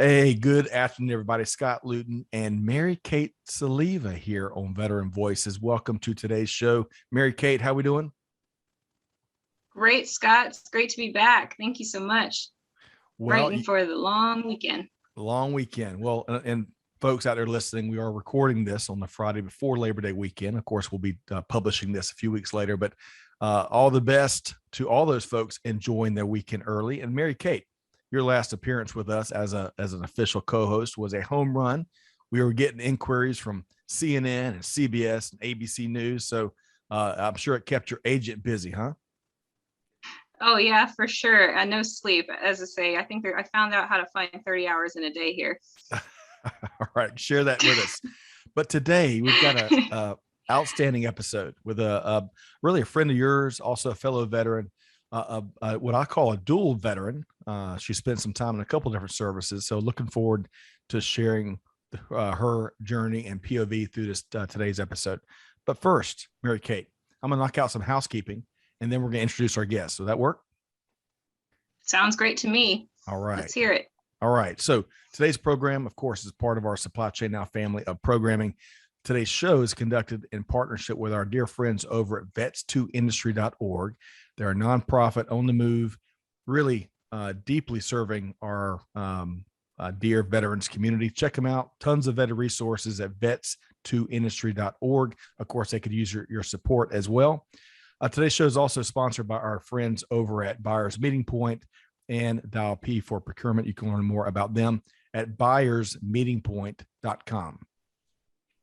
Hey, good afternoon, everybody. Scott Luton and Mary Kate Saliva here on Veteran Voices. Welcome to today's show. Mary Kate, how we doing? Great, Scott. It's great to be back. Thank you so much. Well, Right before the long weekend. long weekend. Well, and folks out there listening, we are recording this on the Friday before Labor Day weekend. Of course, we'll be publishing this a few weeks later, but all the best to all those folks enjoying their weekend early. And Mary Kate, your last appearance with us as an official co-host was a home run. We were getting inquiries from CNN and CBS and ABC News, so I'm sure it kept your agent busy, huh? Oh yeah, for sure. No sleep. As I say, I think I found out how to find 30 hours in a day here. All right, share that with us. But today we've got a outstanding episode with really a friend of yours, also a fellow veteran, what I call a dual veteran. She spent some time in a couple different services, so looking forward to sharing her journey and POV through this today's episode. But first, Mary Kate, I'm gonna knock out some housekeeping, and then we're gonna introduce our guests. Does that work? Sounds great to me. All right. Let's hear it. All right. So today's program, of course, is part of our Supply Chain Now family of programming. Today's show is conducted in partnership with our dear friends over at vets2industry.org. They're a nonprofit on the move, really deeply serving our dear veterans community. Check them out. Tons of veteran resources at vets2industry.org. Of course, they could use your support as well. Today's show is also sponsored by our friends over at Buyers Meeting Point and Dial P for procurement. You can learn more about them at buyersmeetingpoint.com.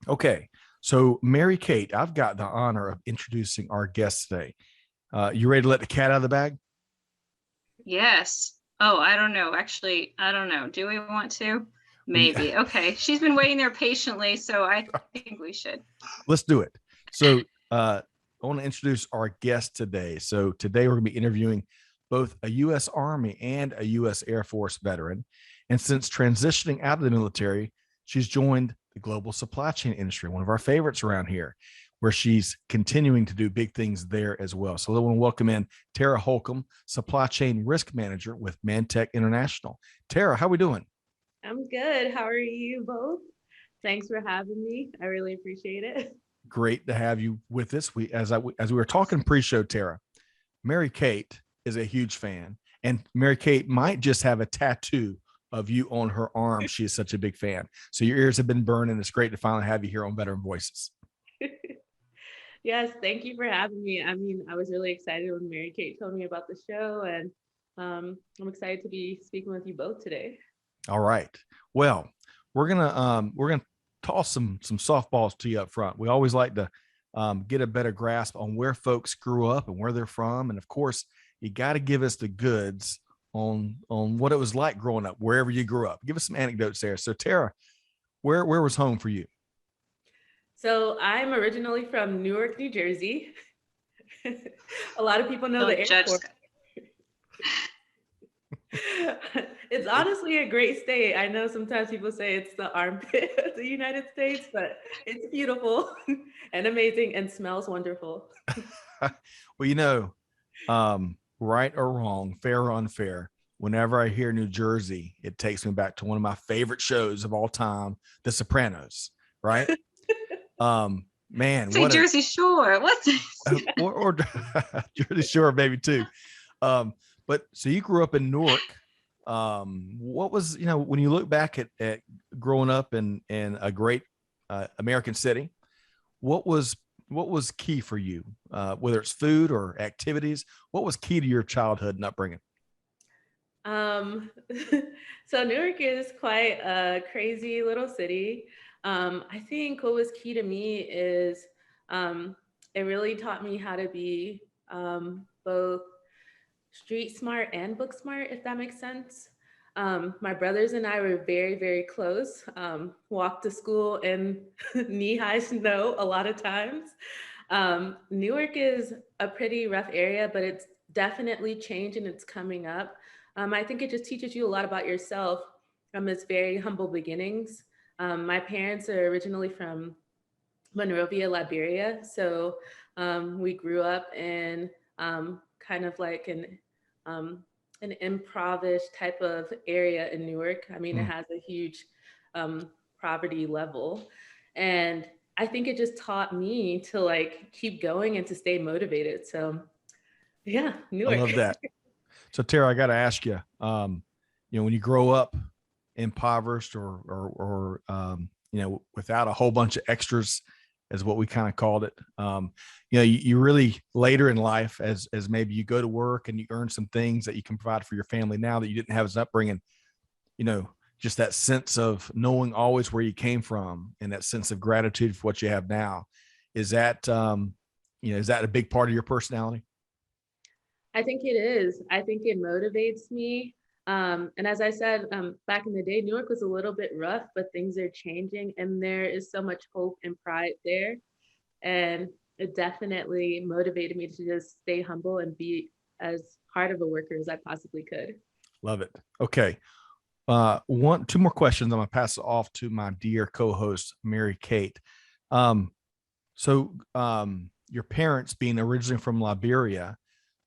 Okay, so Mary Kate, I've got the honor of introducing our guest today. You ready to let the cat out of the bag? Yes. Oh, I don't know. Actually, I don't know. Do we want to? Maybe. Okay. She's been waiting there patiently, so I think we should. Let's do it. So I want to introduce our guest today. So today we're going to be interviewing both a U.S. Army and a U.S. Air Force veteran. And since transitioning out of the military, she's joined the global supply chain industry, one of our favorites around here, where she's continuing to do big things there as well. So I want to welcome in Tara Holcomb, supply chain risk manager with ManTech International. Tara, how are we doing? I'm good. How are you both? Thanks for having me. I really appreciate it. Great to have you with us. As we were talking pre-show, Tara, Mary Kate is a huge fan, and Mary Kate might just have a tattoo of you on her arm. She is such a big fan. So your ears have been burned, and it's great to finally have you here on Veteran Voices. Yes, thank you for having me. I mean, I was really excited when Mary Kate told me about the show, and I'm excited to be speaking with you both today. All right. Well, we're gonna toss some softballs to you up front. We always like to get a better grasp on where folks grew up and where they're from, and of course, you got to give us the goods on what it was like growing up wherever you grew up. Give us some anecdotes there. So Tara, where was home for you? So I'm originally from Newark, New Jersey. A lot of people know the airport. It's honestly a great state. I know sometimes people say it's the armpit of the United States, but it's beautiful and amazing and smells wonderful. Well, right or wrong, fair or unfair, whenever I hear New Jersey, it takes me back to one of my favorite shows of all time, The Sopranos, right? Man, say Jersey Shore. What's or Jersey Shore, maybe too. But so you grew up in Newark. What was, when you look back at growing up in a great American city, what was key for you, whether it's food or activities? What was key to your childhood and upbringing? So Newark is quite a crazy little city. I think what was key to me is it really taught me how to be both street smart and book smart, if that makes sense. My brothers and I were very, very close. Walked to school in knee-high snow a lot of times. Newark is a pretty rough area, but it's definitely changing. It's coming up. I think it just teaches you a lot about yourself from its very humble beginnings. My parents are originally from Monrovia, Liberia. So we grew up in kind of like an an impoverished type of area in Newark. I mean, it has a huge poverty level. And I think it just taught me to like keep going and to stay motivated. So yeah, Newark. I love that. So Tara, I got to ask you, when you grow up impoverished or without a whole bunch of extras, is what we kind of called it. You really later in life, as maybe you go to work and you earn some things that you can provide for your family now that you didn't have as an upbringing, just that sense of knowing always where you came from and that sense of gratitude for what you have now. Is that, is that a big part of your personality? I think it is. I think it motivates me. And as I said, back in the day, Newark was a little bit rough, but things are changing and there is so much hope and pride there. And it definitely motivated me to just stay humble and be as hard of a worker as I possibly could. Love it. Okay. Two more questions. I'm going to pass it off to my dear co-host, Mary Kate. So your parents being originally from Liberia,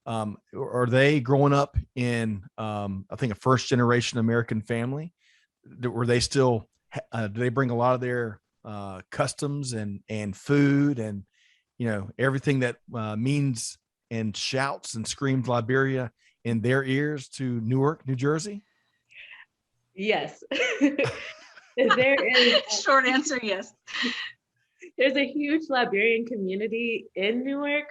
are they growing up in, I think, a first generation American family? Were they still, do they bring a lot of their customs and food and, everything that means and shouts and screams Liberia in their ears to Newark, New Jersey? Yes. There is. Short answer, yes. There's a huge Liberian community in Newark.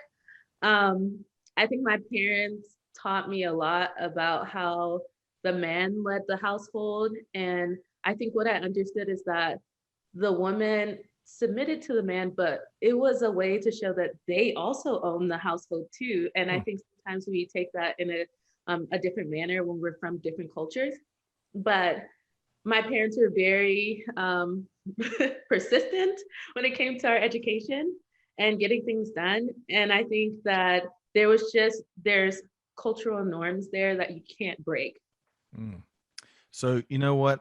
I think my parents taught me a lot about how the man led the household. And I think what I understood is that the woman submitted to the man, but it was a way to show that they also own the household too. And I think sometimes we take that in a different manner when we're from different cultures. But my parents were very persistent when it came to our education and getting things done. And I think that there's cultural norms there that you can't break. So you know what?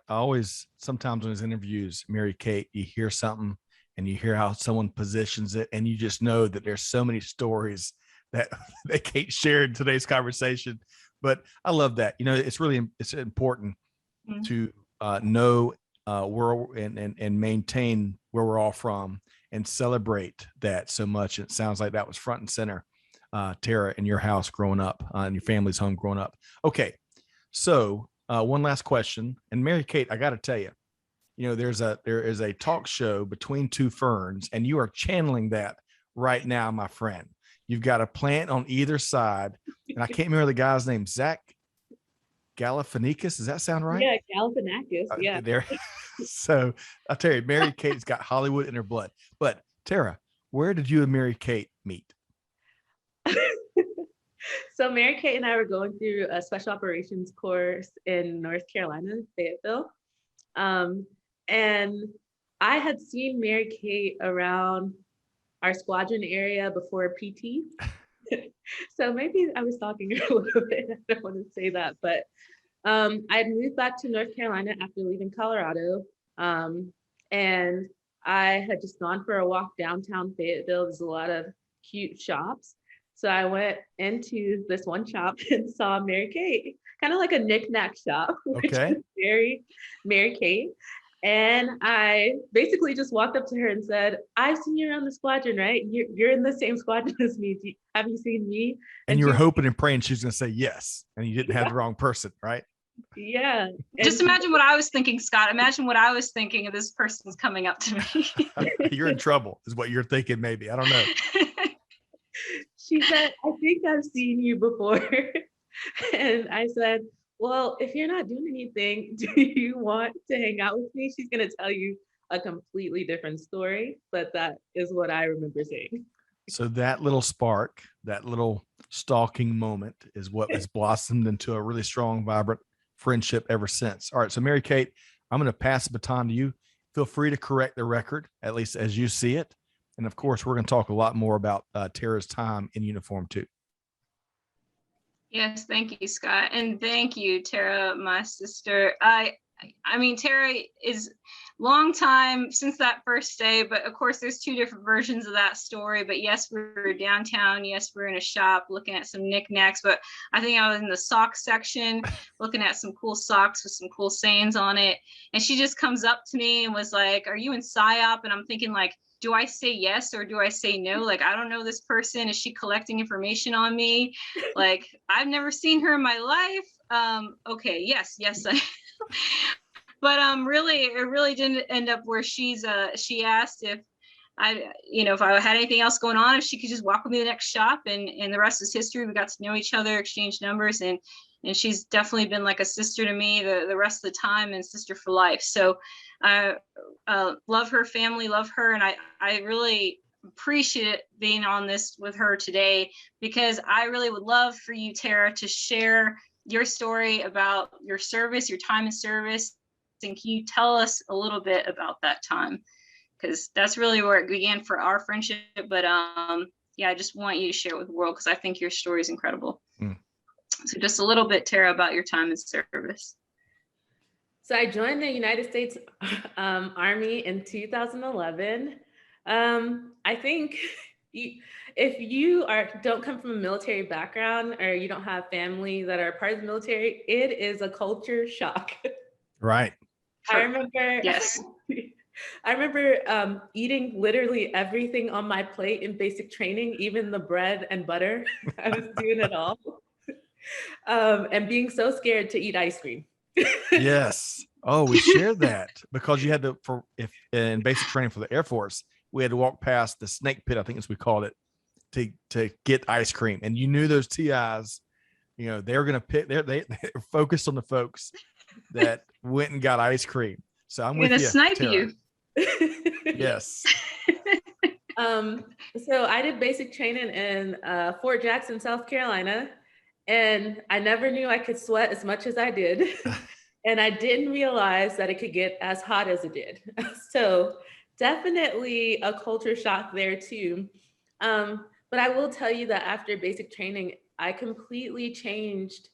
Sometimes in these interviews, Mary Kate, you hear something and you hear how someone positions it, and you just know that there's so many stories that they can't share in today's conversation. But I love that. It's important to know where and maintain where we're all from and celebrate that so much. It sounds like that was front and center, Tara, in your house growing up, in your family's home growing up. Okay, so one last question, and Mary Kate, I got to tell you, there is a talk show between two ferns, and you are channeling that right now, my friend. You've got a plant on either side, and I can't remember the guy's name. Zach Galifianakis. Does that sound right? Yeah, Galifianakis. Yeah. There. So I'll tell you, Mary Kate's got Hollywood in her blood. But Tara, where did you and Mary Kate meet? So Mary Kate and I were going through a special operations course in North Carolina, Fayetteville. And I had seen Mary Kate around our squadron area before PT. So maybe I was stalking her a little bit. I don't want to say that, but I had moved back to North Carolina after leaving Colorado. And I had just gone for a walk downtown Fayetteville. There's a lot of cute shops. So I went into this one shop and saw Mary Kate, kind of like a knick-knack shop, which is very Mary Kate. And I basically just walked up to her and said, I've seen you around the squadron, right? You're in the same squadron as me. Have you seen me? And you were hoping and praying she's going to say yes. And you didn't have the wrong person, right? Yeah. Just imagine what I was thinking, Scott. Imagine what I was thinking of this person's coming up to me. You're in trouble is what you're thinking, maybe. I don't know. She said, I think I've seen you before. And I said, well, if you're not doing anything, do you want to hang out with me? She's going to tell you a completely different story, but that is what I remember saying. So that little spark, that little stalking moment is what has blossomed into a really strong, vibrant friendship ever since. All right. So Mary Kate, I'm going to pass the baton to you. Feel free to correct the record, at least as you see it. And of course, we're going to talk a lot more about Tara's time in uniform too. Yes, thank you, Scott. And thank you, Tara, my sister. I mean, Tara is long time since that first day, but of course there's two different versions of that story. But yes, we were downtown. Yes, we were in a shop looking at some knickknacks, but I think I was in the sock section looking at some cool socks with some cool sayings on it. And she just comes up to me and was like, "Are you in PSYOP?" And I'm thinking like, do I say yes or do I say no? Like, I don't know this person. Is she collecting information on me? Like, I've never seen her in my life. Okay, yes. But really, it really didn't end up where she asked if if I had anything else going on, if she could just walk with me to the next shop, and the rest is history. We got to know each other, exchange numbers, and she's definitely been like a sister to me the rest of the time, and sister for life. So I love her family, love her, and I really appreciate being on this with her today, because I really would love for you, Tara, to share your story about your service, your time in service. And can you tell us a little bit about that time? Because that's really where it began for our friendship. But yeah, I just want you to share it with the world, because I think your story is incredible. So just a little bit, Tara, about your time in service. So I joined the United States Army in 2011. I think if you don't come from a military background, or you don't have family that are part of the military, it is a culture shock. Right. I remember, yes. I remember eating literally everything on my plate in basic training, even the bread and butter. I was doing it all. And being so scared to eat ice cream. Yes. Oh, we shared that because you had to, in basic training for the Air Force, we had to walk past the snake pit, I think as we called it, to get ice cream. And you knew those TIs, they're going to pick, they're focused on the folks that went and got ice cream. So I'm with you. Snipe Tara. you. Yes. So I did basic training in Fort Jackson, South Carolina, and I never knew I could sweat as much as I did. And I didn't realize that it could get as hot as it did. So definitely a culture shock there too. But I will tell you that after basic training, I completely changed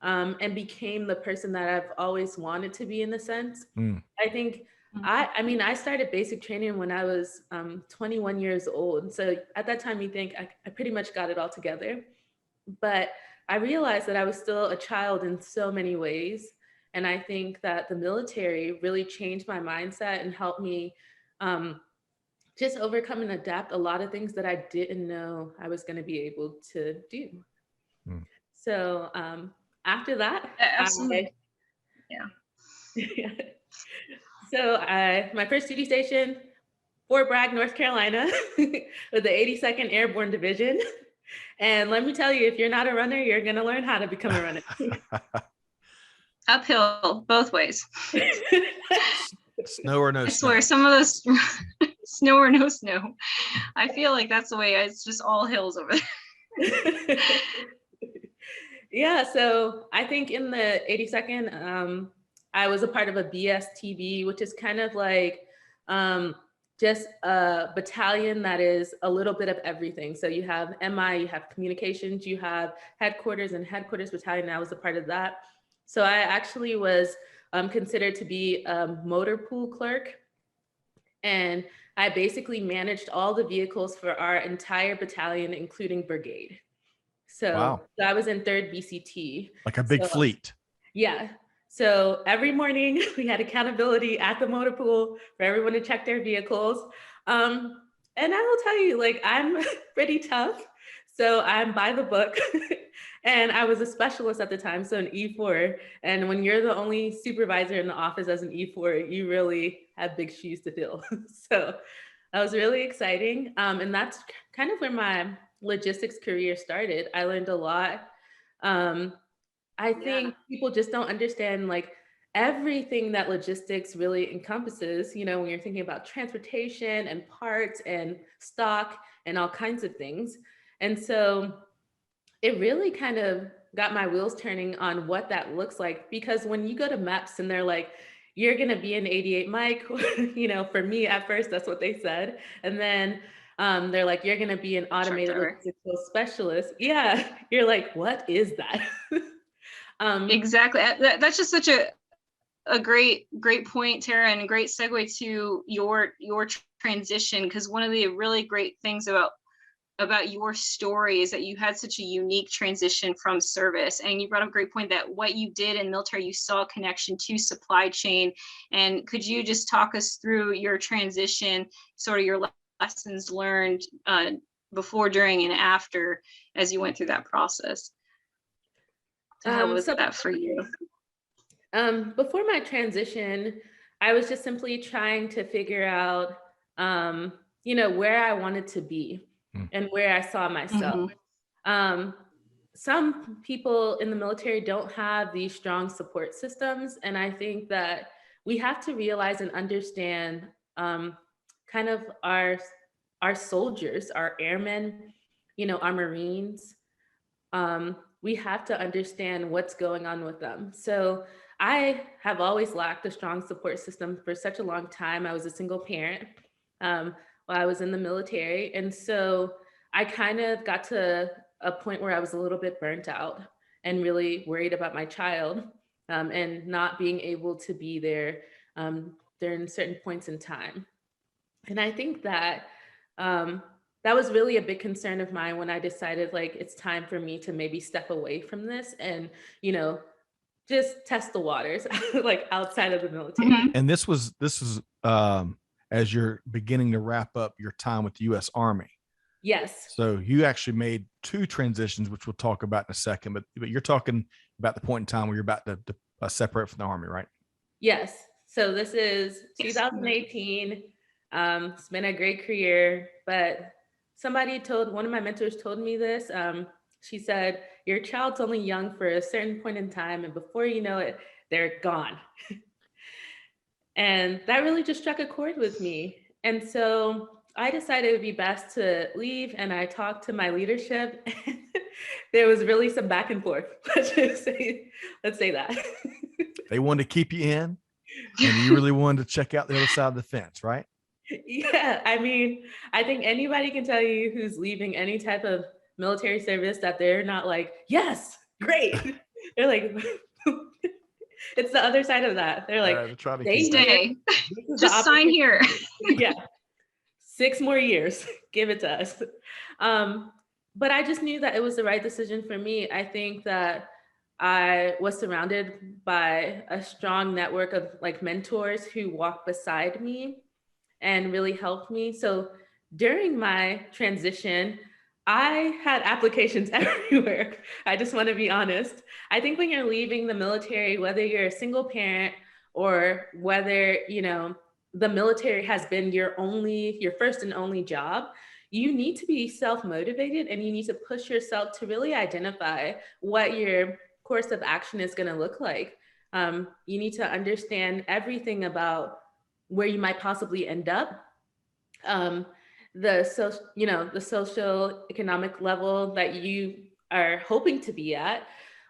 and became the person that I've always wanted to be, in a sense. I think I started basic training when I was 21 years old. So at that time, you think I pretty much got it all together. But I realized that I was still a child in so many ways. And I think that the military really changed my mindset and helped me just overcome and adapt a lot of things that I didn't know I was going to be able to do. So after that, So my first duty station, Fort Bragg, North Carolina, with the 82nd Airborne Division. And let me tell you, if you're not a runner, you're going to learn how to become a runner. Uphill, both ways. Snow or no snow. I swear, some of those snow or no snow. I feel like that's the way. It's just all hills over there. Yeah, so I think in the 82nd, I was a part of a BSTB, which is kind of like just a battalion that is a little bit of everything. So you have MI, you have communications, you have headquarters and headquarters battalion. I was a part of that. So I actually was considered to be a motor pool clerk. And I basically managed all the vehicles for our entire battalion, including brigade. So I was in 3rd BCT. Like a big fleet. Yeah. So every morning we had accountability at the motor pool for everyone to check their vehicles. And I will tell you, like, I'm pretty tough. So I'm by the book. And I was a specialist at the time, so an E4. And when you're the only supervisor in the office as an E4, you really have big shoes to fill. So that was really exciting. And that's kind of where my logistics career started. I learned a lot. I think people just don't understand like everything that logistics really encompasses, when you're thinking about transportation and parts and stock and all kinds of things. And so it really kind of got my wheels turning on what that looks like, because when you go to MEPS and they're like, you're going to be an 88 mic, for me at first, that's what they said. And then they're like, you're going to be an automated logistics specialist. Yeah. You're like, what is that? Exactly. That's just such a a great point, Tara, and a great segue to your transition, because one of the really great things about your story is that you had such a unique transition from service, and you brought up a great point that what you did in military, you saw a connection to supply chain. And could you just talk us through your transition, sort of your lessons learned before, during, and after as you went through that process? How was that for you? Before my transition, I was just simply trying to figure out, where I wanted to be and where I saw myself. Some people in the military don't have these strong support systems. And I think that we have to realize and understand kind of our soldiers, our airmen, our Marines. We have to understand what's going on with them. So I have always lacked a strong support system for such a long time. I was a single parent while I was in the military. And so I kind of got to a point where I was a little bit burnt out and really worried about my child and not being able to be there during certain points in time. And I think that that was really a big concern of mine when I decided, like, it's time for me to maybe step away from this and, just test the waters, like outside of the military. And this was as you're beginning to wrap up your time with the U.S. Army. Yes. So you actually made two transitions, which we'll talk about in a second, but you're talking about the point in time where you're about to separate from the Army, right? Yes. So this is 2018. It's been a great career, but one of my mentors told me this. She said, your child's only young for a certain point in time, and before you know it, they're gone. And that really just struck a chord with me. And so I decided it would be best to leave, and I talked to my leadership. And there was really some back and forth. Let's say that. They wanted to keep you in, and you really wanted to check out the other side of the fence, right? Yeah, I mean, I think anybody can tell you who's leaving any type of military service that they're not like, yes, great. They're like, it's the other side of that. They're like, stay. Just sign here. Yeah, 6 more years, give it to us. But I just knew that it was the right decision for me. I think that I was surrounded by a strong network of like mentors who walked beside me and really helped me. So during my transition, I had applications everywhere. I just want to be honest. I think when you're leaving the military, whether you're a single parent or whether, the military has been your first and only job, you need to be self-motivated and you need to push yourself to really identify what your course of action is going to look like. You need to understand everything about where you might possibly end up, the social economic level that you are hoping to be at,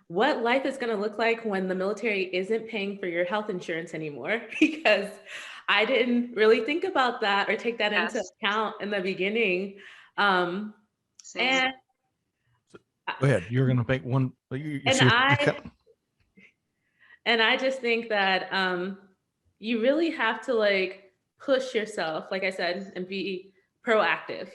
what life is going to look like when the military isn't paying for your health insurance anymore, because I didn't really think about that or take that into account in the beginning. And go ahead. You're going to make one. And I just think that you really have to like push yourself, like I said, and be proactive.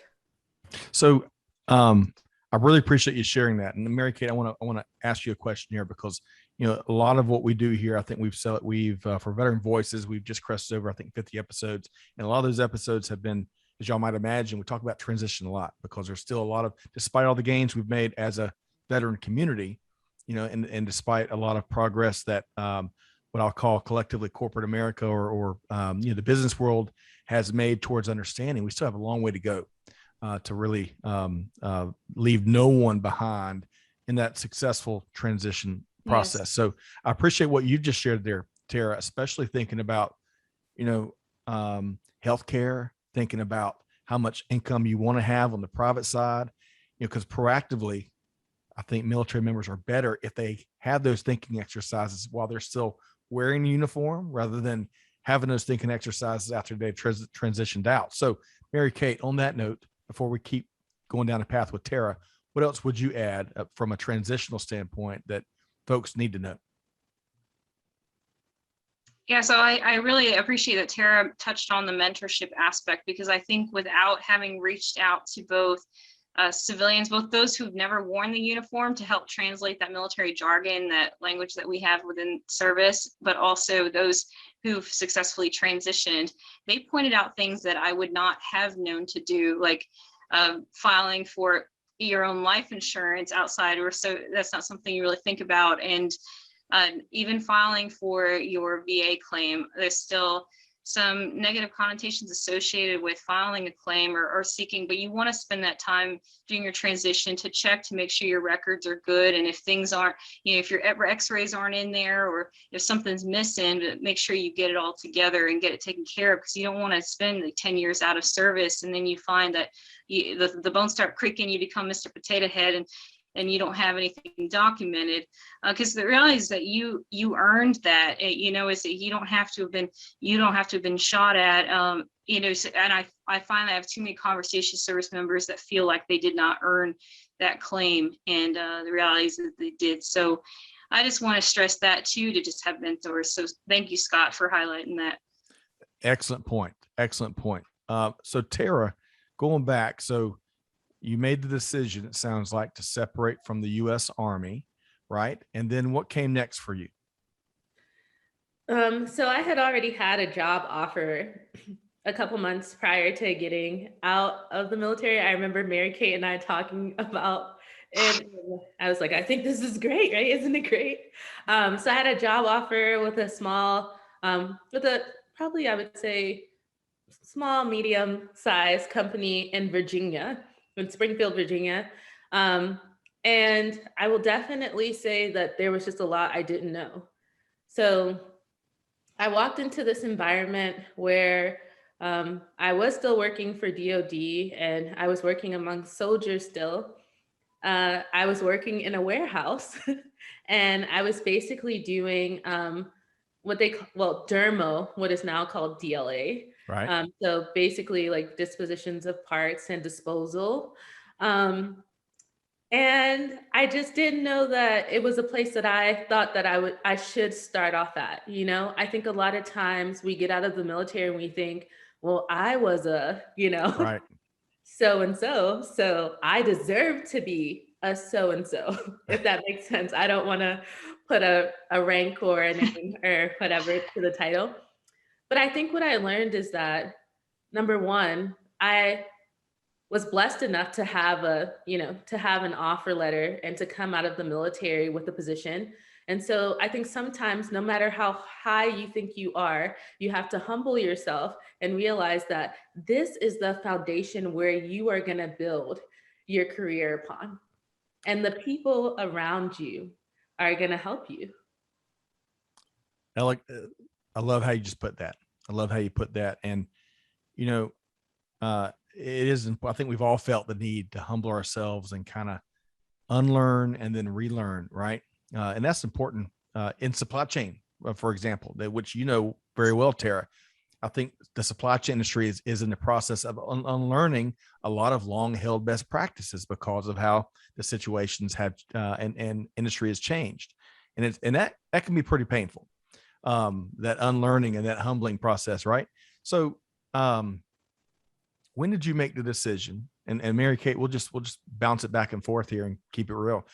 So I really appreciate you sharing that. And Mary Kate, I want to ask you a question here, because a lot of what we do here, I think we've for Veteran Voices, we've just crested over, I think, 50 episodes, and a lot of those episodes have been, as y'all might imagine, we talk about transition a lot, because there's still a lot of, despite all the gains we've made as a veteran community, and despite a lot of progress that what I'll call collectively corporate America or the business world has made towards understanding, we still have a long way to go to really leave no one behind in that successful transition process. Yes. So I appreciate what you just shared there, Tara, especially thinking about, healthcare, thinking about how much income you want to have on the private side, because proactively, I think military members are better if they have those thinking exercises while they're still wearing a uniform, rather than having those thinking exercises after they've transitioned out. So Mary Kate, on that note, before we keep going down the path with Tara, what else would you add from a transitional standpoint that folks need to know? Yeah, so I really appreciate that Tara touched on the mentorship aspect, because I think without having reached out to both civilians, both those who've never worn the uniform to help translate that military jargon, that language that we have within service, but also those who've successfully transitioned, they pointed out things that I would not have known to do, like filing for your own life insurance outside, or so that's not something you really think about. And even filing for your VA claim, there's still some negative connotations associated with filing a claim or seeking, but you want to spend that time during your transition to check to make sure your records are good. And if things aren't, if your x-rays aren't in there, or if something's missing, make sure you get it all together and get it taken care of, because you don't want to spend like 10 years out of service and then you find that the bones start creaking, you become Mr. Potato Head, and you don't have anything documented, because the reality is that you earned that. Is that you don't have to have been shot at. And I find I have too many conversations with service members that feel like they did not earn that claim, and the reality is that they did. So I just want to stress that too, to just have mentors. So thank you, Scott, for highlighting that. Excellent point. So Tara, going back, so you made the decision, it sounds like, to separate from the U.S. Army, right? And then what came next for you? So I had already had a job offer a couple months prior to getting out of the military. I remember Mary Kate and I talking about it. I was like, I think this is great, right? Isn't it great? So I had a job offer with a small, probably I would say small, medium sized company in Virginia, in Springfield, Virginia. And I will definitely say that there was just a lot I didn't know. So I walked into this environment where I was still working for DOD, and I was working among soldiers still. I was working in a warehouse and I was basically doing what they call, DERMO, what is now called DLA. Right. So basically like dispositions of parts and disposal. And I just didn't know that it was a place that I thought that I should start off at. I think a lot of times we get out of the military and we think, well, I was Right. so-and-so, so I deserve to be a so-and-so, if that makes sense. I don't want to put a rank or a name or whatever to the title. But I think what I learned is that, number one, I was blessed enough to have an offer letter and to come out of the military with a position. And so I think sometimes, no matter how high you think you are, you have to humble yourself and realize that this is the foundation where you are going to build your career upon. And the people around you are going to help you. I love how you just put that. I love how you put that. And, it isn't, I think we've all felt the need to humble ourselves and kind of unlearn and then relearn. Right. And that's important in supply chain, for example, which very well, Tara. I think the supply chain industry is in the process of unlearning a lot of long held best practices because of how the situations have and industry has changed. And that can be pretty painful. That unlearning and that humbling process. Right. So, when did you make the decision? And Mary Kate, we'll just bounce it back and forth here and keep it real.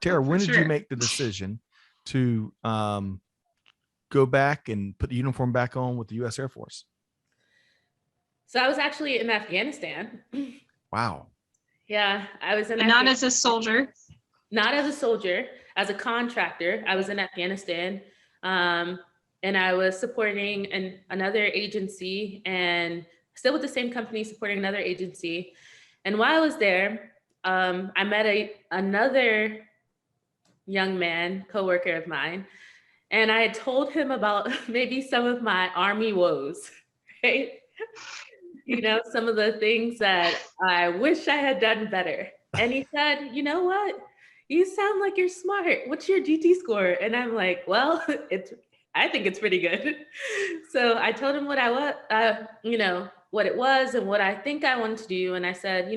Tara, when did you make the decision to go back and put the uniform back on with the U.S. Air Force? So I was actually in Afghanistan. Wow. Yeah, I was in. Not as a soldier. Not as a soldier, as a contractor. I was in Afghanistan, and I was supporting another agency, and still with the same company supporting another agency. And while I was there, I met another young man, coworker of mine, and I had told him about maybe some of my Army woes, right? Some of the things that I wish I had done better. And he said, you know what? You sound like you're smart. What's your GT score? And I'm like, well, I think it's pretty good. So I told him what what it was and what I think I wanted to do. And I said,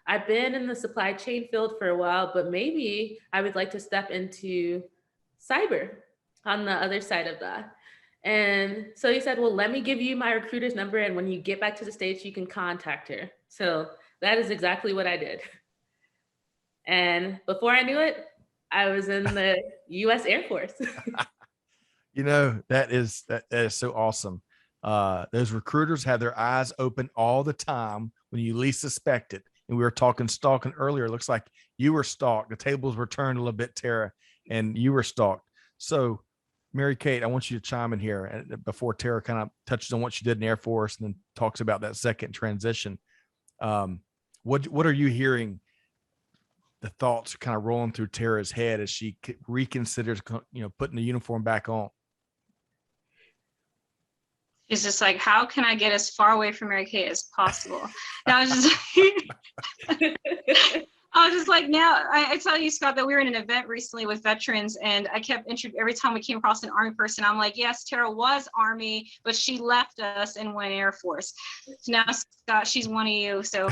I've been in the supply chain field for a while, but maybe I would like to step into cyber on the other side of that. And so he said, well, let me give you my recruiter's number. And when you get back to the States, you can contact her. So that is exactly what I did. And before I knew it, I was in the U.S. Air Force. That is so awesome. Those recruiters have their eyes open all the time when you least suspect it. And we were talking stalking earlier. It looks like you were stalked. The tables were turned a little bit, Tara, and you were stalked. So, Mary Kate, I want you to chime in here before Tara kind of touches on what she did in the Air Force and then talks about that second transition. What are you hearing? The thoughts kind of rolling through Tara's head as she reconsiders, putting the uniform back on. She's just like, how can I get as far away from Mary Kate as possible? Now I was just like, now I tell you, Scott, that we were in an event recently with veterans, and I kept every time we came across an Army person, I'm like, yes, Tara was Army, but she left us and went Air Force. So now, Scott, she's one of you. So,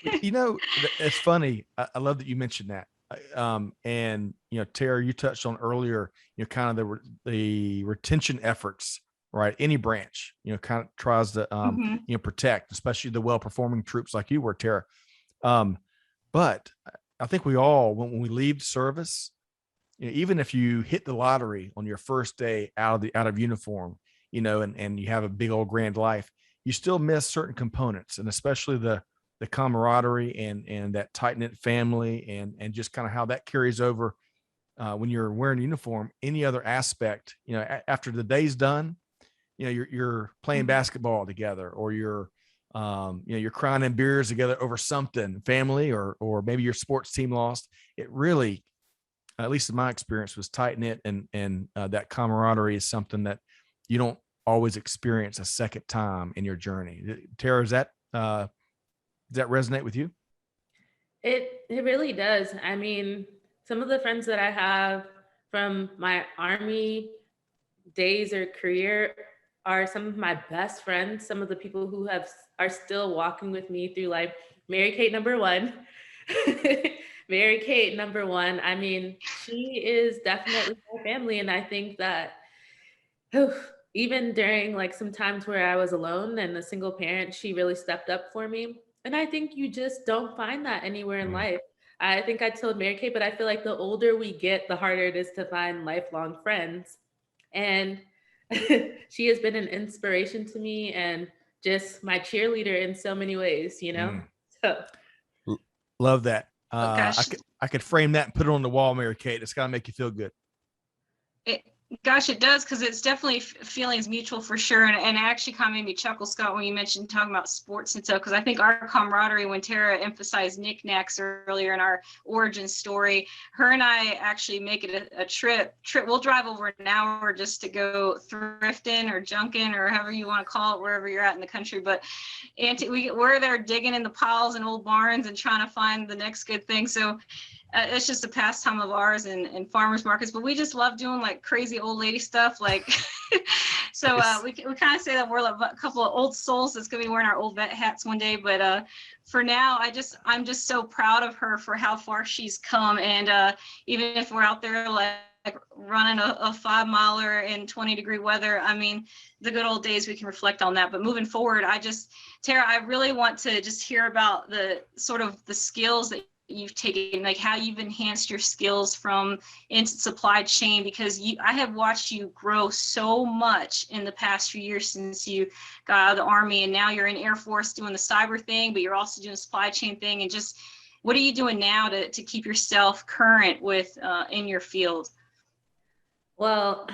it's funny. I love that you mentioned that. And Tara, you touched on earlier, kind of the retention efforts. Right. Any branch, kind of tries to, protect, especially the well-performing troops like you were, Tara. But I think we all, when we leave service, even if you hit the lottery on your first day out of uniform, and you have a big old grand life, you still miss certain components, and especially the camaraderie and that tight-knit family and just kind of how that carries over when you're wearing a uniform. Any other aspect, after the day's done, you're playing basketball together, or you're crying in beers together over something, family, or maybe your sports team lost. It really, at least in my experience, was tight knit, and that camaraderie is something that you don't always experience a second time in your journey. Tara, does that resonate with you? It really does. I mean, some of the friends that I have from my Army days or career are some of my best friends, some of the people who are still walking with me through life. Mary Kate, number one. Mary Kate, number one. I mean, she is definitely my family. And I think that even during like some times where I was alone and a single parent, she really stepped up for me. And I think you just don't find that anywhere in life. I think I told Mary Kate, but I feel like the older we get, the harder it is to find lifelong friends. And she has been an inspiration to me and just my cheerleader in so many ways, So love that. gosh. I could frame that and put it on the wall, Mary Kate. It's gotta make you feel good. Gosh, it does, because it's definitely feelings mutual for sure. And it actually kind of made me chuckle, Scott, when you mentioned talking about sports and stuff, because I think our camaraderie, when Tara emphasized knickknacks earlier in our origin story, her and I actually make it a trip. We'll drive over an hour just to go thrifting or junking or however you want to call it, wherever you're at in the country. But we're there digging in the piles and old barns and trying to find the next good thing. So it's just a pastime of ours and farmers markets, but we just love doing like crazy old lady stuff. Like, so we kind of say that we're like a couple of old souls that's gonna be wearing our old vet hats one day. But for now, I'm just so proud of her for how far she's come. And even if we're out there like running a 5-miler in 20-degree weather, I mean, the good old days, we can reflect on that. But moving forward, Tara, I really want to just hear about the sort of the skills that you've taken, like how you've enhanced your skills from into supply chain, because I have watched you grow so much in the past few years since you got out of the Army, and now you're in Air Force doing the cyber thing, but you're also doing the supply chain thing. And just what are you doing now to keep yourself current with in your field? Well,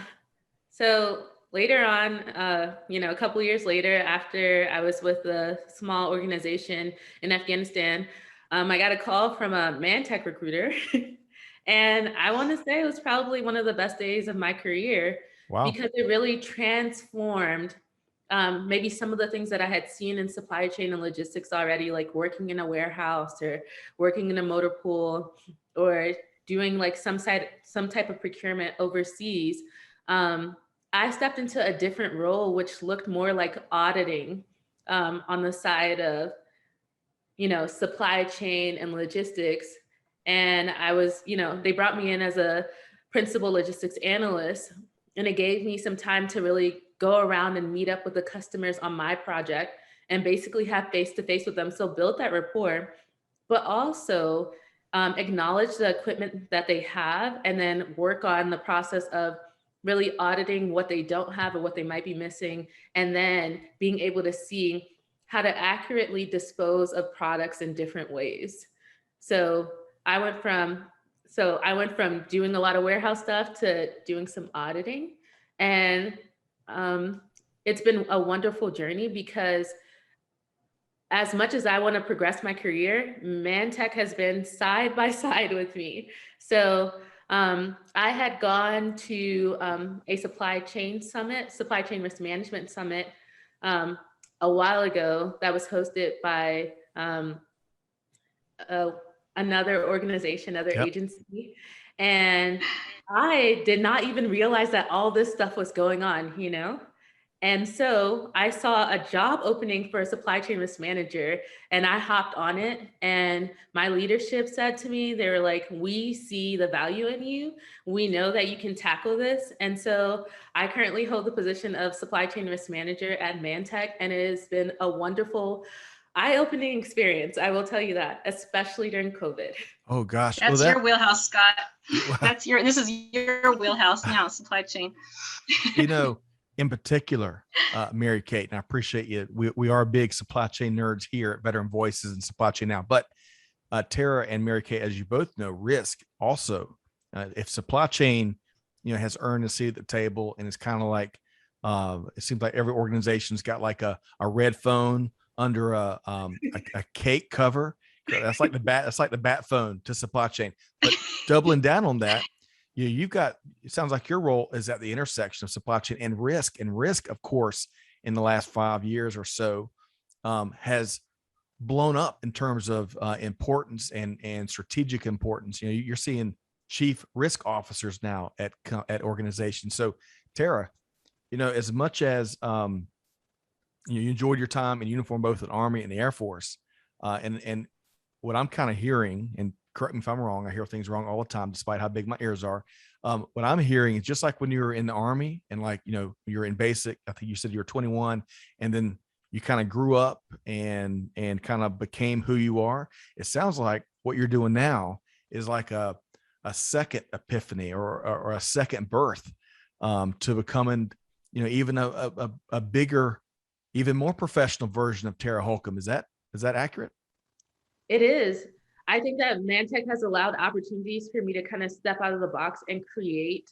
so later on, a couple of years later, after I was with a small organization in Afghanistan, I got a call from a ManTech recruiter, and I want to say it was probably one of the best days of my career. Wow. Because it really transformed maybe some of the things that I had seen in supply chain and logistics already, like working in a warehouse or working in a motor pool or doing like some type of procurement overseas. I stepped into a different role, which looked more like auditing on the side of supply chain and logistics. And I was, they brought me in as a principal logistics analyst. And it gave me some time to really go around and meet up with the customers on my project and basically have face to face with them. So build that rapport, but also acknowledge the equipment that they have and then work on the process of really auditing what they don't have or what they might be missing, and then being able to see how to accurately dispose of products in different ways. So I went from I went from doing a lot of warehouse stuff to doing some auditing, and um, it's been a wonderful journey because as much as I want to progress my career, ManTech has been side by side with me. So I had gone to a supply chain risk management summit um, a while ago that was hosted by uh, another organization, another Yep. agency. And I did not even realize that all this stuff was going on, you know? And so I saw a job opening for a supply chain risk manager, and I hopped on it. And my leadership said to me, they were like, we see the value in you. We know that you can tackle this. And so I currently hold the position of supply chain risk manager at ManTech, and it has been a wonderful eye-opening experience. I will tell you that, especially during COVID. Oh gosh. That's your wheelhouse, Scott. Well, This is your wheelhouse now, supply chain. In particular, Mary Kate, and I appreciate you. We are big supply chain nerds here at Veteran Voices and Supply Chain Now. But Tara and Mary Kate, as you both know, risk also. If supply chain, has earned a seat at the table, and it's kind of like it seems like every organization's got like a red phone under a cake cover. That's like the bat phone to supply chain. But doubling down on that, you've got, it sounds like your role is at the intersection of supply chain and risk. And risk, of course, in the last 5 years or so, has blown up in terms of importance and strategic importance. You're seeing chief risk officers now at organizations. So, Tara, as much as you enjoyed your time in uniform, both in the Army and the Air Force, and what I'm kind of hearing, and correct me if I'm wrong, I hear things wrong all the time, despite how big my ears are. What I'm hearing is just like when you were in the Army and you're in basic, I think you said you were 21, and then you kind of grew up and kind of became who you are. It sounds like what you're doing now is like a second epiphany or a second birth to becoming, even a bigger, even more professional version of Tara Holcomb. Is that accurate? It is. I think that ManTech has allowed opportunities for me to kind of step out of the box and create,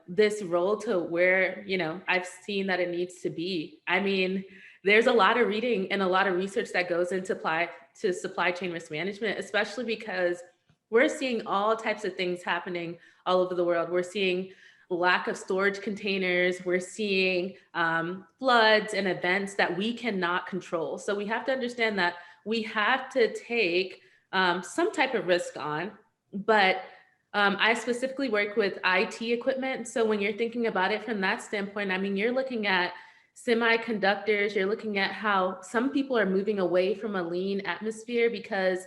this role to where, I've seen that it needs to be. I mean, there's a lot of reading and a lot of research that goes into supply chain risk management, especially because we're seeing all types of things happening all over the world. We're seeing lack of storage containers. We're seeing floods and events that we cannot control. So we have to understand that we have to take some type of risk on, but I specifically work with IT equipment. So when you're thinking about it from that standpoint, I mean, you're looking at semiconductors, you're looking at how some people are moving away from a lean atmosphere because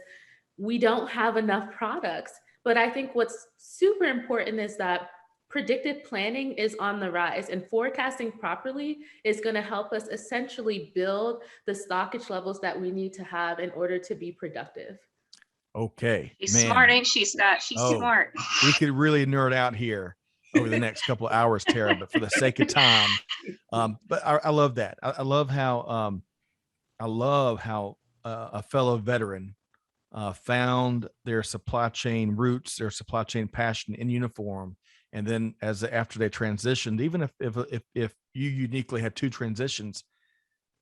we don't have enough products. But I think what's super important is that predictive planning is on the rise, and forecasting properly is going to help us essentially build the stockage levels that we need to have in order to be productive. Okay. She's smart, ain't she, Scott? She's smart. We could really nerd out here over the next couple of hours, Tara, but for the sake of time, but I love that. I love how a fellow veteran found their supply chain roots, their supply chain passion in uniform. And then after they transitioned, even if you uniquely had two transitions,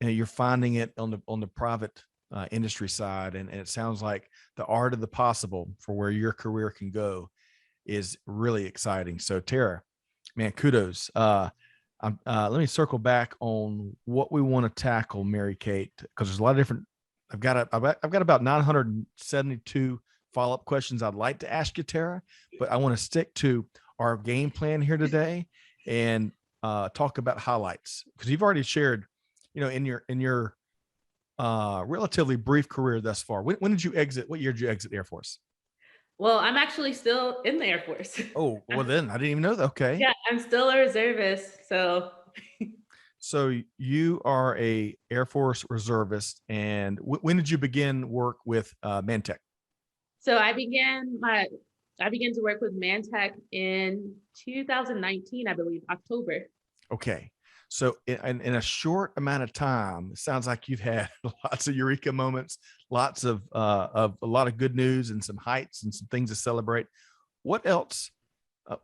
you're finding it on the private industry side. And it sounds like the art of the possible for where your career can go is really exciting. So Tara, man, kudos. Let me circle back on what we want to tackle, Mary Kate, because there's a lot of different, I've got about 972 follow-up questions I'd like to ask you, Tara, but I want to stick to our game plan here today and talk about highlights, because you've already shared, in your relatively brief career thus far. When did you exit? What year did you exit the Air Force? Well, I'm actually still in the Air Force. Oh, well then I didn't even know that. Okay. Yeah, I'm still a reservist. So you are a Air Force reservist, and when did you begin work with ManTech? So I began to work with ManTech in 2019, I believe, October. Okay. So in a short amount of time, it sounds like you've had lots of eureka moments, lots of a lot of good news and some heights and some things to celebrate. What else,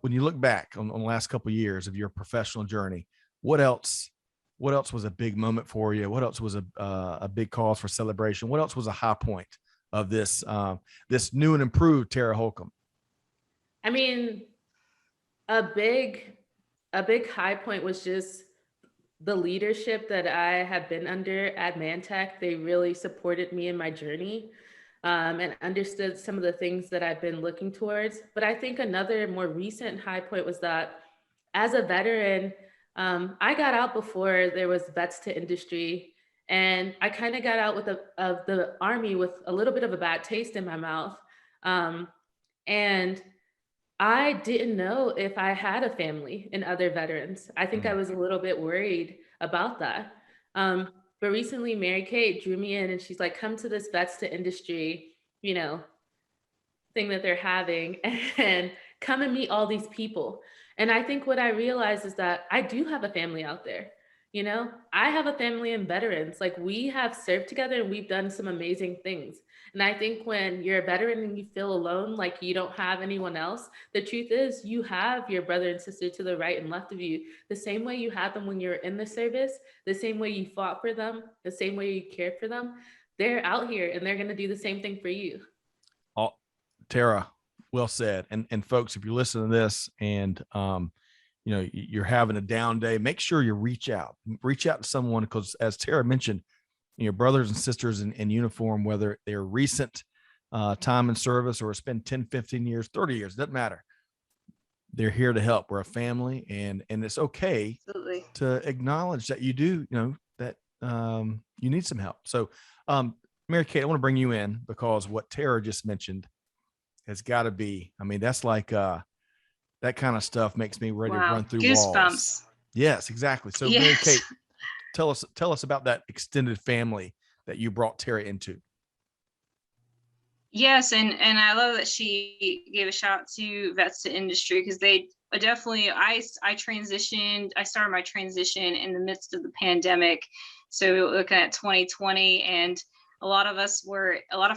when you look back on the last couple of years of your professional journey, what else, what else was a big moment for you? What else was a big cause for celebration? What else was a high point of this new and improved Tara Holcomb? I mean, a big high point was just the leadership that I have been under at ManTech. They really supported me in my journey, and understood some of the things that I've been looking towards. But I think another more recent high point was that as a veteran, I got out before there was vets to industry, and I kind of got out of the Army with a little bit of a bad taste in my mouth. Um, and I didn't know if I had a family and other veterans. I think I Mm. was a little bit worried about that. But recently, Mary Kate drew me in and she's like, come to this vets to industry, you know, thing that they're having and come and meet all these people. And I think what I realized is that I do have a family out there. You know, I have a family in veterans. Like we have served together and we've done some amazing things. And I think when you're a veteran and you feel alone, like you don't have anyone else, the truth is you have your brother and sister to the right and left of you, the same way you had them when you were in the service, the same way you fought for them, the same way you cared for them. They're out here and they're going to do the same thing for you. All, Tara, well said. And folks, if you're listening to this and you know you're having a down day, make sure you reach out to someone, because as Tara mentioned, your brothers and sisters in uniform, whether they're recent time in service or spend 10, 15 years, 30 years, doesn't matter. They're here to help. We're a family, and it's okay Absolutely. to acknowledge that you do, you know, that you need some help. So Mary Kate, I want to bring you in because what Tara just mentioned has got to be, I mean, that's like that kind of stuff makes me ready to Wow. run through walls. Goosebumps. Yes, exactly. So Mary Yes. Kate, tell us about that extended family that you brought Tara into. Yes, and I love that she gave a shout out to vets to industry, because they definitely, I transitioned. I started my transition in the midst of the pandemic, so looking at 2020, and a lot of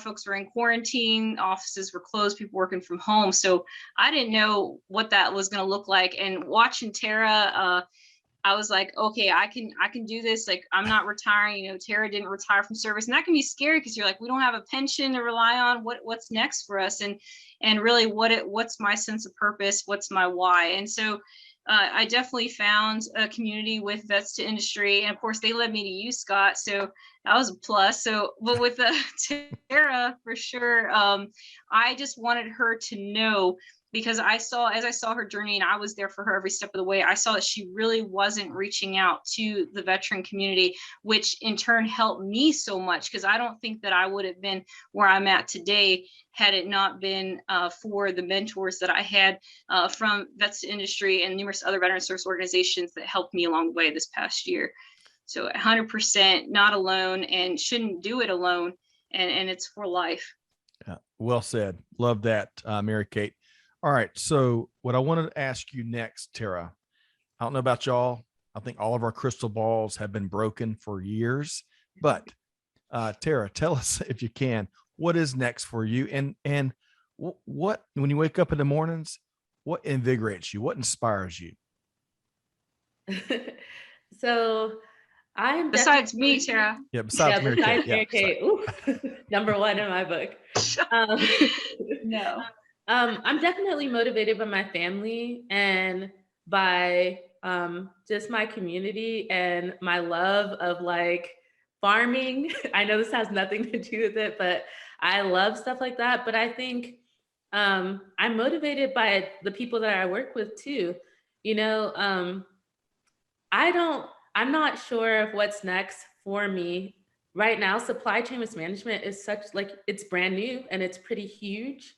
folks were in quarantine, offices were closed, people working from home, so I didn't know what that was going to look like. And watching Tara, I was like, okay, I can do this. Like, I'm not retiring. You know, Tara didn't retire from service, and that can be scary because you're like, we don't have a pension to rely on. What's next for us? And really, what's my sense of purpose? What's my why? And so, I definitely found a community with vets to industry, and of course, they led me to you, Scott. So that was a plus. So, but with Tara, for sure, I just wanted her to know, because as I saw her journey and I was there for her every step of the way, I saw that she really wasn't reaching out to the veteran community, which in turn helped me so much, because I don't think that I would have been where I'm at today had it not been for the mentors that I had from Vets to Industry and numerous other veteran service organizations that helped me along the way this past year. So 100% not alone, and shouldn't do it alone. And it's for life. Well said. Love that, Mary Kate. All right. So what I wanted to ask you next, Tara, I don't know about y'all. I think all of our crystal balls have been broken for years, but Tara, tell us if you can, what is next for you? And what, when you wake up in the mornings, what invigorates you? What inspires you? So I'm Besides definitely, me, Tara. Yeah. Besides Mary Kate. besides Mary Kate, ooh, number one in my book. Um, No. I'm definitely motivated by my family and by just my community and my love of like farming. I know this has nothing to do with it, but I love stuff like that. But I think I'm motivated by the people that I work with too. You know, I'm not sure of what's next for me right now. Supply chain risk management is such, like, it's brand new and it's pretty huge.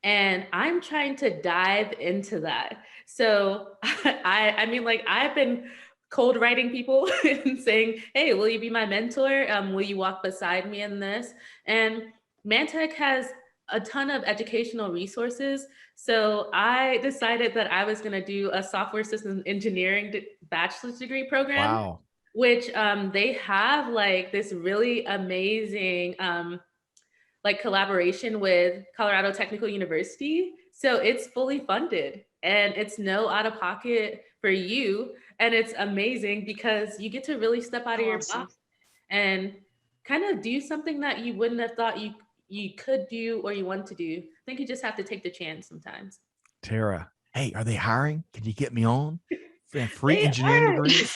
And I'm trying to dive into that. So I mean, like, I've been cold writing people and saying, hey, will you be my mentor? Will you walk beside me in this? And ManTech has a ton of educational resources. So I decided that I was going to do a software systems engineering bachelor's degree program, Wow. which they have like this really amazing like collaboration with Colorado Technical University. So it's fully funded and it's no out of pocket for you. And it's amazing because you get to really step out of your Awesome. box and kind of do something that you wouldn't have thought you could do or you want to do. I think you just have to take the chance sometimes. Tara, hey, are they hiring? Can you get me on? Free They engineering are. degrees?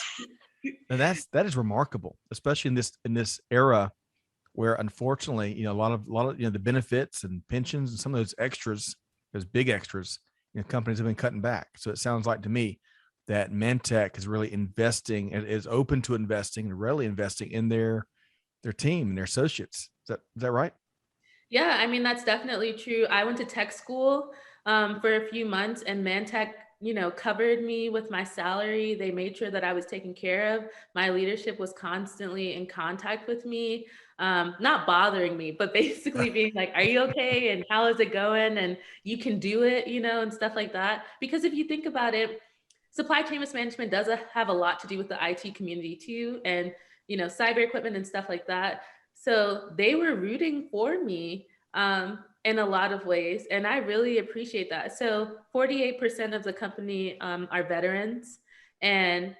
And that is remarkable, especially in this era where, unfortunately, a lot of the benefits and pensions and some of those extras, those big extras, companies have been cutting back. So it sounds like to me that ManTech is really investing and is open to investing and readily investing in their team and their associates. Is that right? Yeah, I mean, that's definitely true. I went to tech school for a few months and ManTech, covered me with my salary. They made sure that I was taken care of. My leadership was constantly in contact with me, not bothering me, but basically being like, are you okay? And how is it going? And you can do it, and stuff like that. Because if you think about it, supply chain risk management does have a lot to do with the IT community too, and cyber equipment and stuff like that. So they were rooting for me in a lot of ways, and I really appreciate that. So 48% of the company are veterans, and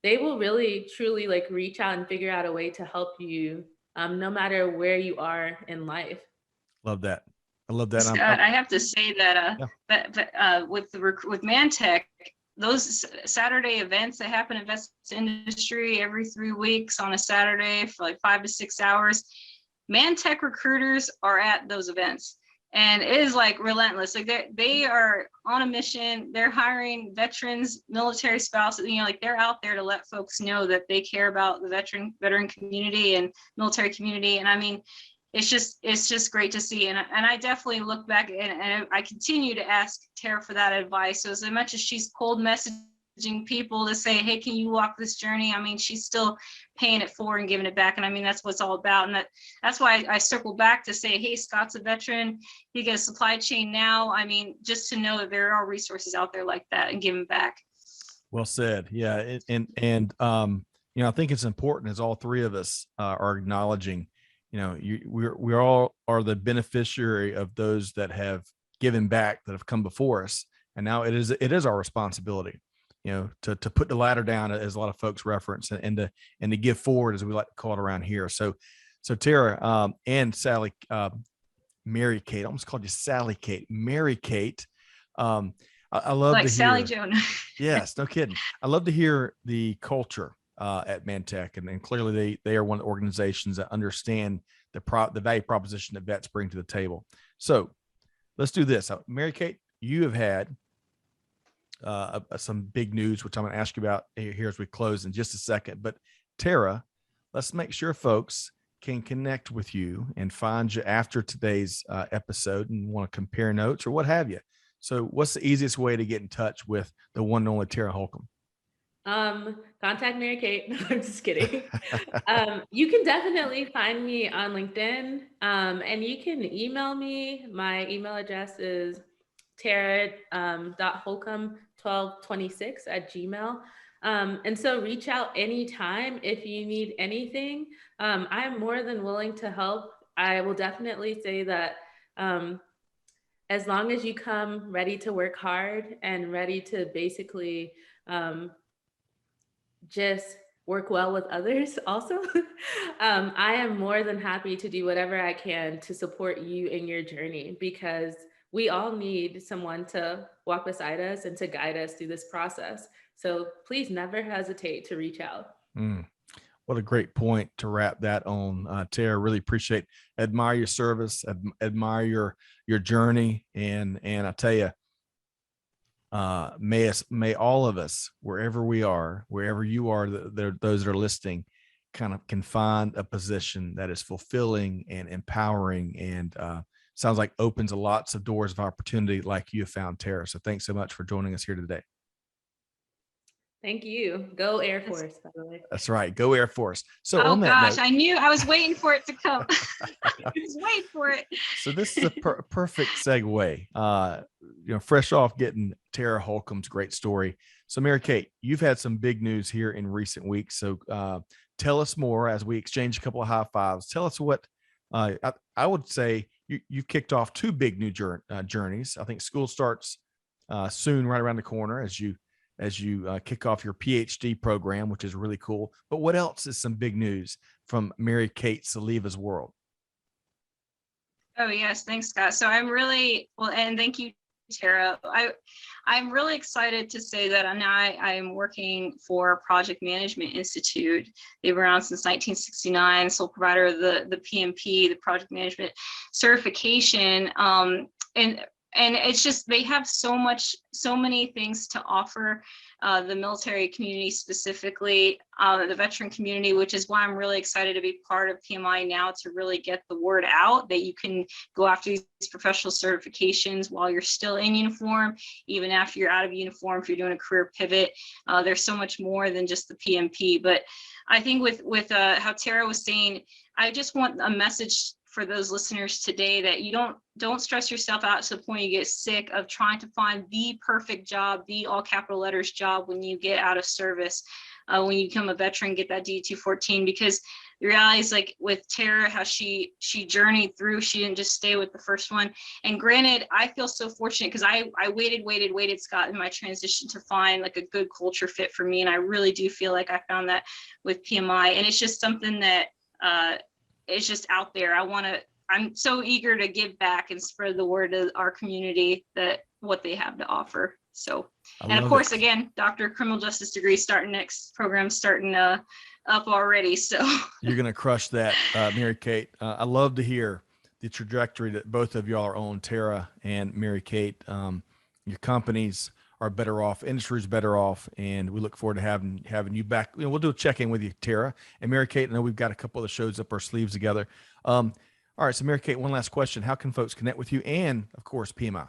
they will really truly like reach out and figure out a way to help you, no matter where you are in life. Love that. I love that. Scott, I have to say that Yeah. with ManTech, those Saturday events that happen in Vets Industry every 3 weeks on a Saturday for like 5 to 6 hours, ManTech recruiters are at those events. And it is like relentless. Like they are on a mission. They're hiring veterans, military spouses. Like they're out there to let folks know that they care about the veteran community and military community. And I mean, it's just great to see. And I definitely look back and I continue to ask Tara for that advice. So as much as she's cold messaging people to say, hey, can you walk this journey? I mean, she's still paying it forward and giving it back. And I mean, that's what it's all about. And that's why I circle back to say, hey, Scott's a veteran. He gets supply chain now. I mean, just to know that there are resources out there like that and giving back. Well said. Yeah. I think it's important, as all three of us are acknowledging, we all are the beneficiary of those that have given back, that have come before us. And now it is our responsibility, to put the ladder down, as a lot of folks reference, and to give forward, as we like to call it around here. So Tara, and Sally, Mary Kate, I almost called you Sally Kate, Mary Kate. I love like to Sally hear, Jonah. yes, no kidding. I love to hear the culture at ManTech, and clearly they are one of the organizations that understand the value proposition that vets bring to the table. So let's do this. Mary Kate, you have had some big news, which I'm going to ask you about here as we close in just a second. But Tara, let's make sure folks can connect with you and find you after today's episode and want to compare notes or what have you. So what's the easiest way to get in touch with the one and only Tara Holcomb? Contact Mary Kate. No, I'm just kidding. You can definitely find me on LinkedIn, and you can email me. My email address is tara.holcomb1226@gmail. And so reach out anytime if you need anything. I'm more than willing to help. I will definitely say that as long as you come ready to work hard and ready to basically just work well with others also, I am more than happy to do whatever I can to support you in your journey, because we all need someone to walk beside us and to guide us through this process. So please never hesitate to reach out. What a great point to wrap that on, Tara. Really admire your service, admire your journey, and I tell you, may all of us, wherever we are, wherever you are, those that are listening, kind of can find a position that is fulfilling and empowering and sounds like opens lots of doors of opportunity like you have found, Tara. So thanks so much for joining us here today. Thank you. Go Air Force, by the way. That's right. Go Air Force. So Oh on that gosh, note, I knew I was waiting for it to come. I was waiting for it. so this is a perfect segue. Fresh off getting Tara Holcomb's great story. So Mary Kate, you've had some big news here in recent weeks. So tell us more as we exchange a couple of high fives. Tell us what I would say you've kicked off two big new journeys. I think school starts soon, right around the corner as you kick off your PhD program, which is really cool. But what else is some big news from Mary Kate Saliva's world? Oh yes, thanks, Scott. So I'm really and thank you, Tara. I'm really excited to say that I am working for Project Management Institute. They've been around since 1969, sole provider of the PMP, the Project Management Certification. And it's just, they have so many things to offer the military community, specifically the veteran community, which is why I'm really excited to be part of PMI now, to really get the word out that you can go after these professional certifications while you're still in uniform, even after you're out of uniform, if you're doing a career pivot. There's so much more than just the PMP. But I think with how Tara was saying, I just want a message for those listeners today that you don't stress yourself out to the point you get sick of trying to find the perfect job, the all capital letters job when you get out of service, when you become a veteran, get that D214, because the reality is, like with Tara, how she journeyed through, she didn't just stay with the first one. And granted, I feel so fortunate because I waited, Scott, in my transition to find like a good culture fit for me. And I really do feel like I found that with PMI. And it's just something that, it's just out there. I'm so eager to give back and spread the word to our community that what they have to offer. So, and of course, again, Dr. Criminal Justice degree program starting up already. So you're going to crush that, Mary Kate. I love to hear the trajectory that both of y'all are on, Tara and Mary Kate. Your companies are better off, industry's better off, and we look forward to having you back. We'll do a check-in with you, Tara and Mary Kate. I know we've got a couple of shows up our sleeves together. All right, so Mary Kate, one last question: how can folks connect with you and, of course, PMI?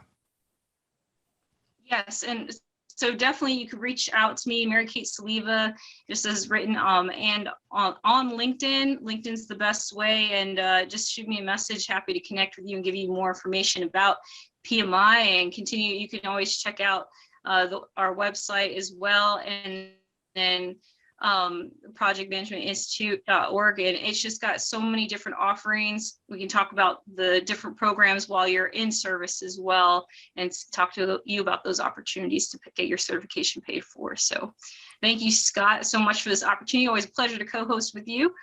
Yes, and so definitely you could reach out to me, Mary Kate Saliva, just as written, and on LinkedIn. LinkedIn's the best way, and just shoot me a message. Happy to connect with you and give you more information about PMI and continue. You can always check out our website as well, and then projectmanagementinstitute.org, and it's just got so many different offerings. We can talk about the different programs while you're in service as well, and talk to you about those opportunities to get your certification paid for. So thank you, Scott, so much for this opportunity. Always a pleasure to co-host with you.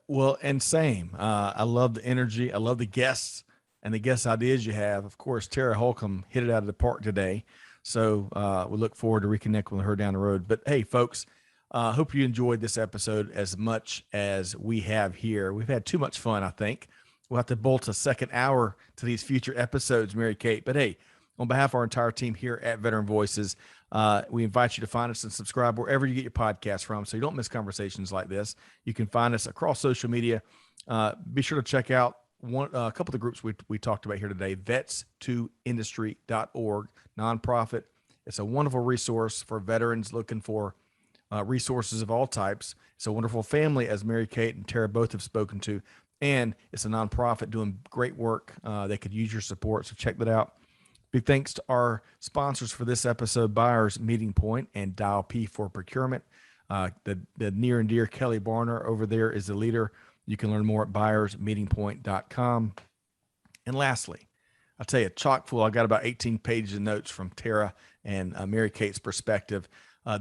Well, and same. I love the energy. I love the guests and the guest ideas you have. Of course, Tara Holcomb hit it out of the park today. So we look forward to reconnecting with her down the road. But hey, folks, hope you enjoyed this episode as much as we have here. We've had too much fun, I think. We'll have to bolt a second hour to these future episodes, Mary Kate. But hey, on behalf of our entire team here at Veteran Voices, we invite you to find us and subscribe wherever you get your podcast from, so you don't miss conversations like this. You can find us across social media. Be sure to check out a couple of the groups we talked about here today: vets2industry.org, nonprofit. It's a wonderful resource for veterans looking for resources of all types. It's a wonderful family, as Mary Kate and Tara both have spoken to, and it's a nonprofit doing great work. They could use your support, so check that out. Big thanks to our sponsors for this episode: Buyers Meeting Point and Dial P for Procurement. The near and dear Kelly Barner over there is the leader. You can learn more at buyersmeetingpoint.com. And lastly, I'll tell you, chock full. I got about 18 pages of notes from Tara and Mary Kate's perspective.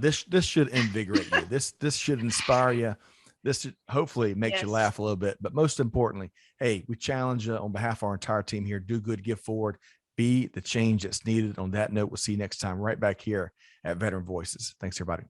This should invigorate you. This should inspire you. This should hopefully makes you laugh a little bit. But most importantly, hey, we challenge you on behalf of our entire team here: do good, give forward, be the change that's needed. On that note, we'll see you next time right back here at Veteran Voices. Thanks, everybody.